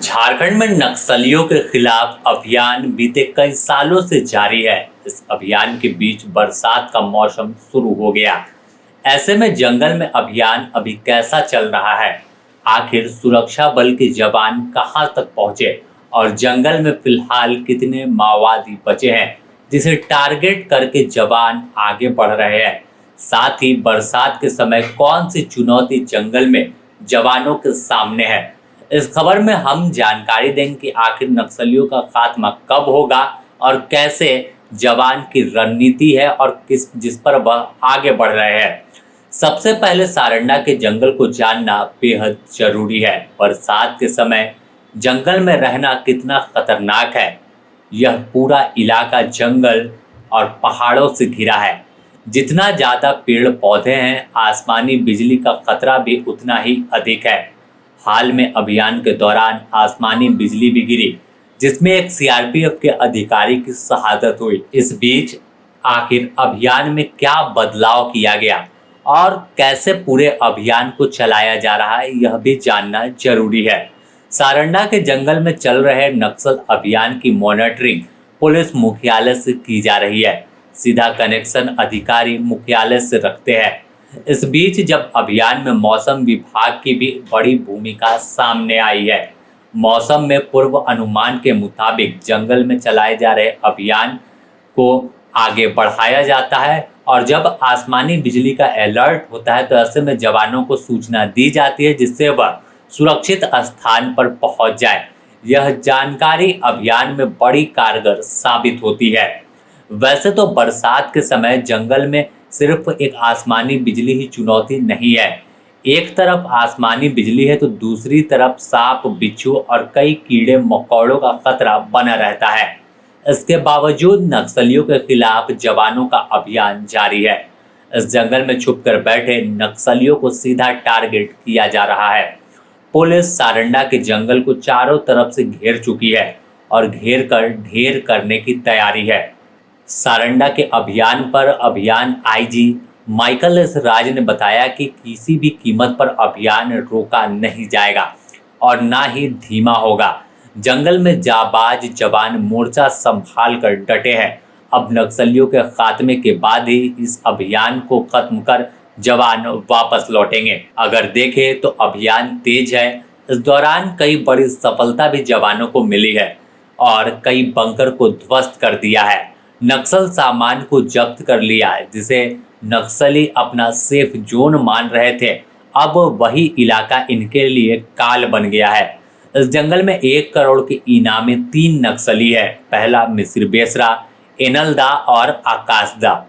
झारखंड में नक्सलियों के खिलाफ अभियान बीते कई सालों से जारी है। इस अभियान के बीच बरसात का मौसम शुरू हो गया। ऐसे में जंगल में अभियान अभी कैसा चल रहा है, आखिर सुरक्षा बल के जवान कहां तक पहुंचे और जंगल में फिलहाल कितने माओवादी बचे हैं जिसे टारगेट करके जवान आगे बढ़ रहे हैं। साथ ही बरसात के समय कौन सी चुनौती जंगल में जवानों के सामने है, इस खबर में हम जानकारी देंगे कि आखिर नक्सलियों का खात्मा कब होगा और कैसे जवान की रणनीति है और जिस पर वह आगे बढ़ रहे हैं। सबसे पहले सारंडा के जंगल को जानना बेहद जरूरी है। बरसात के समय जंगल में रहना कितना खतरनाक है। यह पूरा इलाका जंगल और पहाड़ों से घिरा है। जितना ज़्यादा पेड़ पौधे हैं, आसमानी बिजली का खतरा भी उतना ही अधिक है। हाल में अभियान के दौरान आसमानी बिजली भी गिरी, जिसमें एक सीआरपीएफ के अधिकारी की शहादत हुई। इस बीच आखिर अभियान में क्या बदलाव किया गया और कैसे पूरे अभियान को चलाया जा रहा है, यह भी जानना जरूरी है। सारंडा के जंगल में चल रहे नक्सल अभियान की मॉनिटरिंग पुलिस मुख्यालय से की जा रही है। सीधा कनेक्शन अधिकारी मुख्यालय से रखते हैं। इस बीच जब अभियान में मौसम विभाग की भी बड़ी भूमिका सामने आई है। मौसम में पूर्व अनुमान के मुताबिक जंगल में चलाए जा रहे अभियान को आगे बढ़ाया जाता है और जब आसमानी बिजली का अलर्ट होता है तो ऐसे में जवानों को सूचना दी जाती है जिससे वह सुरक्षित स्थान पर पहुंच जाए। यह जानकारी अभियान में बड़ी कारगर साबित होती है। वैसे तो बरसात के समय जंगल में सिर्फ एक आसमानी बिजली ही चुनौती नहीं है। एक तरफ आसमानी बिजली है तो दूसरी तरफ सांप, बिच्छू और कई कीड़े मकोड़ों का खतरा बना रहता है। इसके बावजूद नक्सलियों के खिलाफ जवानों का अभियान जारी है। इस जंगल में छुपकर बैठे नक्सलियों को सीधा टारगेट किया जा रहा है। पुलिस सारंडा के जंगल को चारों तरफ से घेर चुकी है और घेर कर ढेर करने की तैयारी है। सारंडा के अभियान पर अभियान आईजी माइकल एस राज ने बताया कि किसी भी कीमत पर अभियान रोका नहीं जाएगा और ना ही धीमा होगा। जंगल में जाबाज जवान मोर्चा संभाल कर डटे हैं। अब नक्सलियों के खात्मे के बाद ही इस अभियान को खत्म कर जवान वापस लौटेंगे। अगर देखें तो अभियान तेज है। इस दौरान कई बड़ी सफलता भी जवानों को मिली है और कई बंकर को ध्वस्त कर दिया है। नक्सल सामान को जब्त कर लिया है जिसे नक्सली अपना सेफ जोन मान रहे थे। अब वही इलाका इनके लिए काल बन गया है। इस जंगल में 1 करोड़ के इनामे 3 नक्सली है। पहला मिसिर बेसरा, एनलदा और आकाशदा।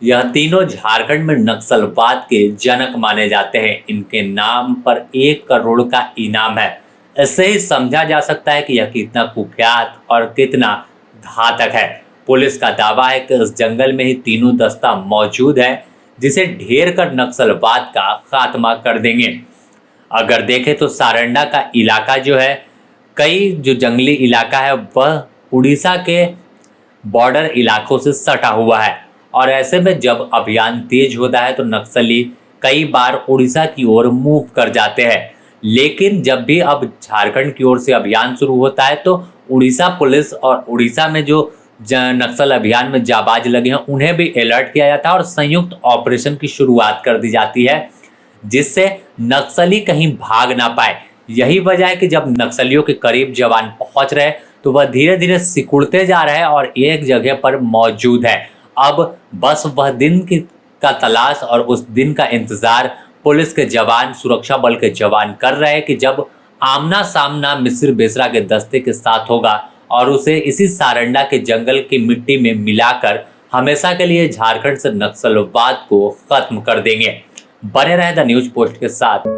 यह तीनों झारखंड में नक्सलवाद के जनक माने जाते हैं। इनके नाम पर 1 करोड़ का इनाम है। इससे ही समझा जा सकता है कि यह कितना कुख्यात और कितना घातक है। पुलिस का दावा है कि इस जंगल में ही तीनों दस्ता मौजूद है जिसे ढेर कर नक्सलवाद का खात्मा कर देंगे। अगर देखें तो सारंडा का इलाका जो है, कई जो जंगली इलाका है वह उड़ीसा के बॉर्डर इलाकों से सटा हुआ है और ऐसे में जब अभियान तेज होता है तो नक्सली कई बार उड़ीसा की ओर मूव कर जाते हैं। लेकिन जब भी अब झारखंड की ओर से अभियान शुरू होता है तो उड़ीसा पुलिस और उड़ीसा में जो नक्सल अभियान में जाबाज लगे हैं उन्हें भी अलर्ट किया जाता है और संयुक्त ऑपरेशन की शुरुआत कर दी जाती है जिससे नक्सली कहीं भाग ना पाए। यही वजह है कि जब नक्सलियों के करीब जवान पहुंच रहे तो वह धीरे धीरे सिकुड़ते जा रहे हैं और एक जगह पर मौजूद है। अब बस वह दिन का तलाश और उस दिन का इंतजार पुलिस के जवान, सुरक्षा बल के जवान कर रहे हैं कि जब आमना सामना मिसिर बेसरा के दस्ते के साथ होगा और उसे इसी सारंडा के जंगल की मिट्टी में मिलाकर हमेशा के लिए झारखंड से नक्सलवाद को खत्म कर देंगे। बने रहे द न्यूज पोस्ट के साथ।